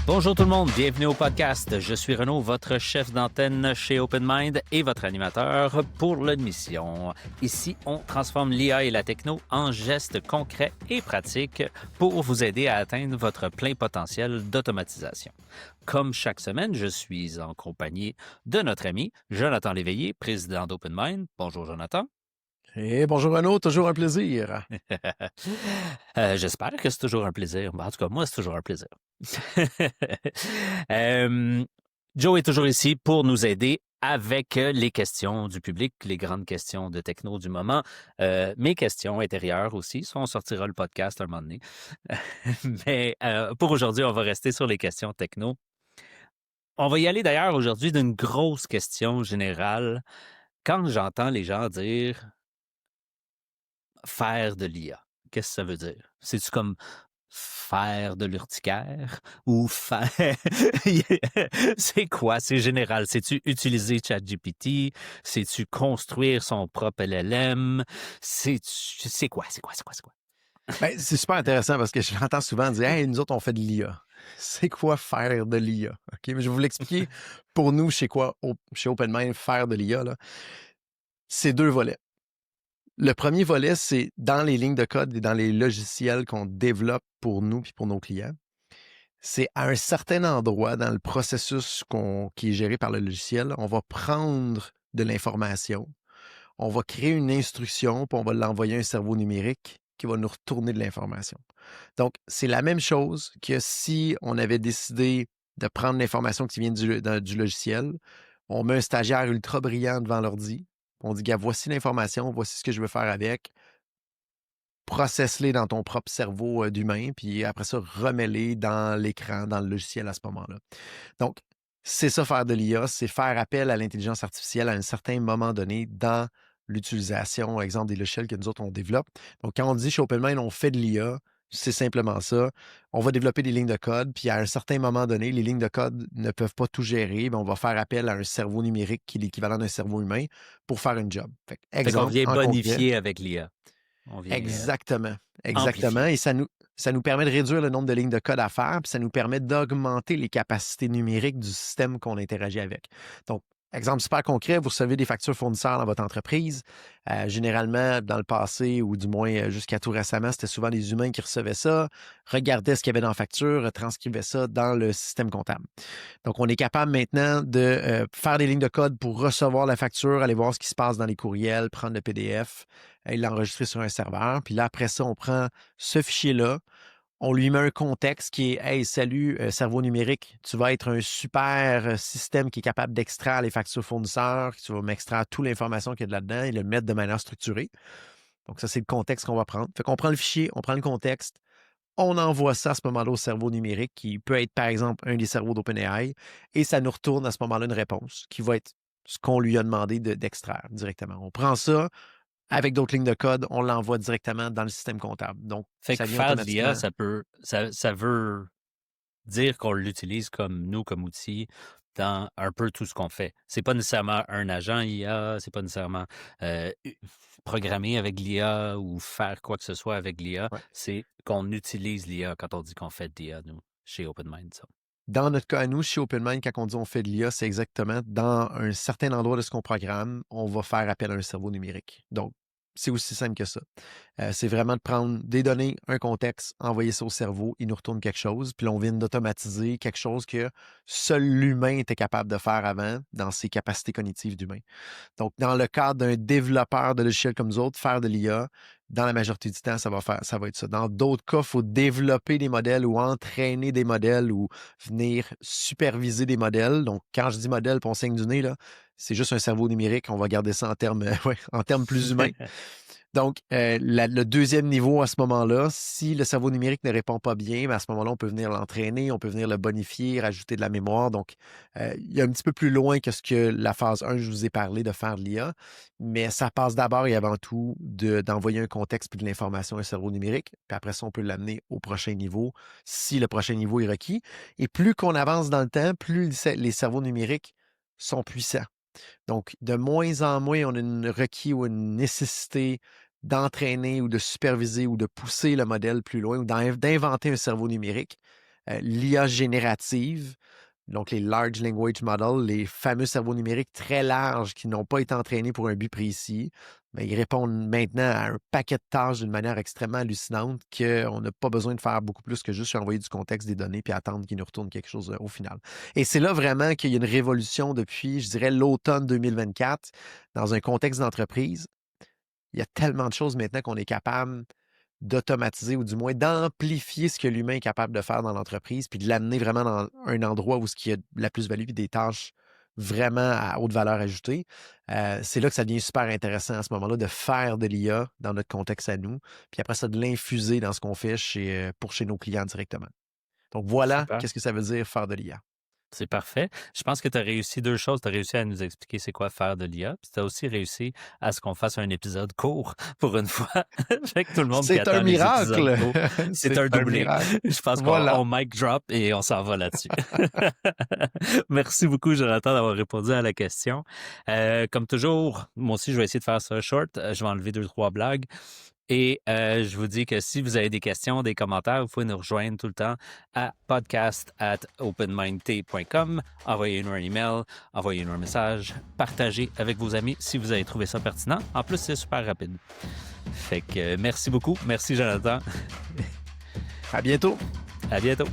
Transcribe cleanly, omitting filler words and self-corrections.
Bonjour tout le monde, bienvenue au podcast. Je suis Renaud, votre chef d'antenne chez OpenMind et votre animateur pour l'émission. Ici, on transforme l'IA et la techno en gestes concrets et pratiques pour vous aider à atteindre votre plein potentiel d'automatisation. Comme chaque semaine, je suis en compagnie de notre ami Jonathan Léveillé, président d'OpenMind. Bonjour Jonathan. Et bonjour Renaud, toujours un plaisir. J'espère que c'est toujours un plaisir. En tout cas, moi, c'est toujours un plaisir. Joe est toujours ici pour nous aider avec les questions du public, les grandes questions de techno du moment, mes questions intérieures aussi. Ça, on sortira le podcast un moment donné. Mais pour aujourd'hui, on va rester sur les questions techno. On va y aller d'ailleurs aujourd'hui d'une grosse question générale. Quand j'entends les gens dire faire de l'IA, qu'est-ce que ça veut dire? C'est-tu comme faire de l'urticaire ou faire... C'est quoi? C'est général. C'est-tu utiliser ChatGPT? C'est-tu construire son propre LLM? C'est quoi? C'est quoi? Ben, c'est super intéressant parce que je l'entends souvent dire « Hey, nous autres, on fait de l'IA. » C'est quoi faire de l'IA? OK, mais je vais vous l'expliquer pour nous chez OpenMind, faire de l'IA, là. C'est deux volets. Le premier volet, c'est dans les lignes de code et dans les logiciels qu'on développe pour nous et pour nos clients. C'est à un certain endroit dans le processus qui est géré par le logiciel, on va prendre de l'information, on va créer une instruction, puis on va l'envoyer à un cerveau numérique qui va nous retourner de l'information. Donc, c'est la même chose que si on avait décidé de prendre l'information qui vient du logiciel, on met un stagiaire ultra brillant devant l'ordi, on dit, gars, voici l'information, voici ce que je veux faire avec, processe-les dans ton propre cerveau d'humain, puis après ça, remets-les dans l'écran, dans le logiciel à ce moment-là. Donc, c'est ça faire de l'IA, c'est faire appel à l'intelligence artificielle à un certain moment donné dans l'utilisation, exemple, des logiciels que nous autres, on développe. Donc, quand on dit chez OpenMind, on fait de l'IA, c'est simplement ça. On va développer des lignes de code, puis à un certain moment donné, les lignes de code ne peuvent pas tout gérer, mais on va faire appel à un cerveau numérique qui est l'équivalent d'un cerveau humain pour faire un job. Fait qu'on Exemple, vient en concret. bonifier avec l'IA. On vient Exactement. amplifier. Et ça nous permet de réduire le nombre de lignes de code à faire, puis ça nous permet d'augmenter les capacités numériques du système qu'on interagit avec. Donc, exemple super concret, vous recevez des factures fournisseurs dans votre entreprise. Généralement, dans le passé, ou du moins jusqu'à tout récemment, c'était souvent les humains qui recevaient ça, regardaient ce qu'il y avait dans la facture, transcrivaient ça dans le système comptable. Donc, on est capable maintenant de faire des lignes de code pour recevoir la facture, aller voir ce qui se passe dans les courriels, prendre le PDF, et l'enregistrer sur un serveur. Puis là, après ça, on prend ce fichier-là, on lui met un contexte qui est « Hey, salut, cerveau numérique, tu vas être un super système qui est capable d'extraire les factures fournisseurs, tu vas m'extraire toute l'information qu'il y a là-dedans et le mettre de manière structurée. » Donc, ça, c'est le contexte qu'on va prendre. Fait qu'on prend le fichier, on prend le contexte, on envoie ça à ce moment-là au cerveau numérique, qui peut être, par exemple, un des cerveaux d'OpenAI, et ça nous retourne à ce moment-là une réponse qui va être ce qu'on lui a demandé d'extraire directement. On prend ça, avec d'autres lignes de code, on l'envoie directement dans le système comptable. Donc, Fait ça que vient faire de l'IA, automatiquement. ça veut dire qu'on l'utilise comme outil dans un peu tout ce qu'on fait. C'est pas nécessairement un agent IA, c'est pas nécessairement programmer avec l'IA ou faire quoi que ce soit avec l'IA. Ouais. C'est qu'on utilise l'IA quand on dit qu'on fait de l'IA, nous, chez OpenMind. Ça. Dans notre cas à nous, chez OpenMind, quand on dit on fait de l'IA, c'est exactement dans un certain endroit de ce qu'on programme, on va faire appel à un cerveau numérique. Donc, c'est aussi simple que ça. C'est vraiment de prendre des données, un contexte, envoyer ça au cerveau, il nous retourne quelque chose, puis là, on vient d'automatiser quelque chose que seul l'humain était capable de faire avant dans ses capacités cognitives d'humain. Donc, dans le cadre d'un développeur de logiciels comme nous autres, faire de l'IA, dans la majorité du temps, ça va être ça. Dans d'autres cas, il faut développer des modèles ou entraîner des modèles ou venir superviser des modèles. Donc, quand je dis modèle, puis on saigne du nez, là, c'est juste un cerveau numérique. On va garder ça en termes, en termes plus humains. Donc, le deuxième niveau à ce moment-là, si le cerveau numérique ne répond pas bien, à ce moment-là, on peut venir l'entraîner, on peut venir le bonifier, rajouter de la mémoire. Donc, il y a un petit peu plus loin que ce que la phase 1, je vous ai parlé de faire de l'IA, mais ça passe d'abord et avant tout d'envoyer un contexte puis de l'information à un cerveau numérique. Puis après ça, on peut l'amener au prochain niveau si le prochain niveau est requis. Et plus qu'on avance dans le temps, plus les cerveaux numériques sont puissants. Donc, de moins en moins, on a une requis ou une nécessité d'entraîner ou de superviser ou de pousser le modèle plus loin ou d'inventer un cerveau numérique. l'IA générative, donc les Large Language Models, les fameux cerveaux numériques très larges qui n'ont pas été entraînés pour un but précis, mais ils répondent maintenant à un paquet de tâches d'une manière extrêmement hallucinante qu'on n'a pas besoin de faire beaucoup plus que juste envoyer du contexte des données puis attendre qu'ils nous retournent quelque chose au final. Et c'est là vraiment qu'il y a une révolution depuis, je dirais, l'automne 2024 dans un contexte d'entreprise. Il y a tellement de choses maintenant qu'on est capable d'automatiser ou du moins d'amplifier ce que l'humain est capable de faire dans l'entreprise, puis de l'amener vraiment dans un endroit où il y a la plus-value et des tâches vraiment à haute valeur ajoutée. C'est là que ça devient super intéressant à ce moment-là de faire de l'IA dans notre contexte à nous, puis après ça, de l'infuser dans ce qu'on fait pour chez nos clients directement. Donc voilà, Super. qu'est-ce que ça veut dire faire de l'IA. C'est parfait. Je pense que tu as réussi 2 choses. Tu as réussi à nous expliquer c'est quoi faire de l'IA, puis tu as aussi réussi à ce qu'on fasse un épisode court pour une fois. Fait que tout le monde qui C'est attend un les épisodes miracle! courts, c'est un doublé. miracle. Je pense Voilà. qu'on mic drop et on s'en va là-dessus. Merci beaucoup, Jonathan, d'avoir répondu à la question. Comme toujours, moi aussi, je vais essayer de faire ça short. Je vais enlever 2-3 blagues. Et je vous dis que si vous avez des questions, des commentaires, vous pouvez nous rejoindre tout le temps à podcast@openmindt.com. Envoyez-nous un email, envoyez-nous un message, partagez avec vos amis si vous avez trouvé ça pertinent. En plus, c'est super rapide. Fait que merci beaucoup. Merci, Jonathan. À bientôt. À bientôt.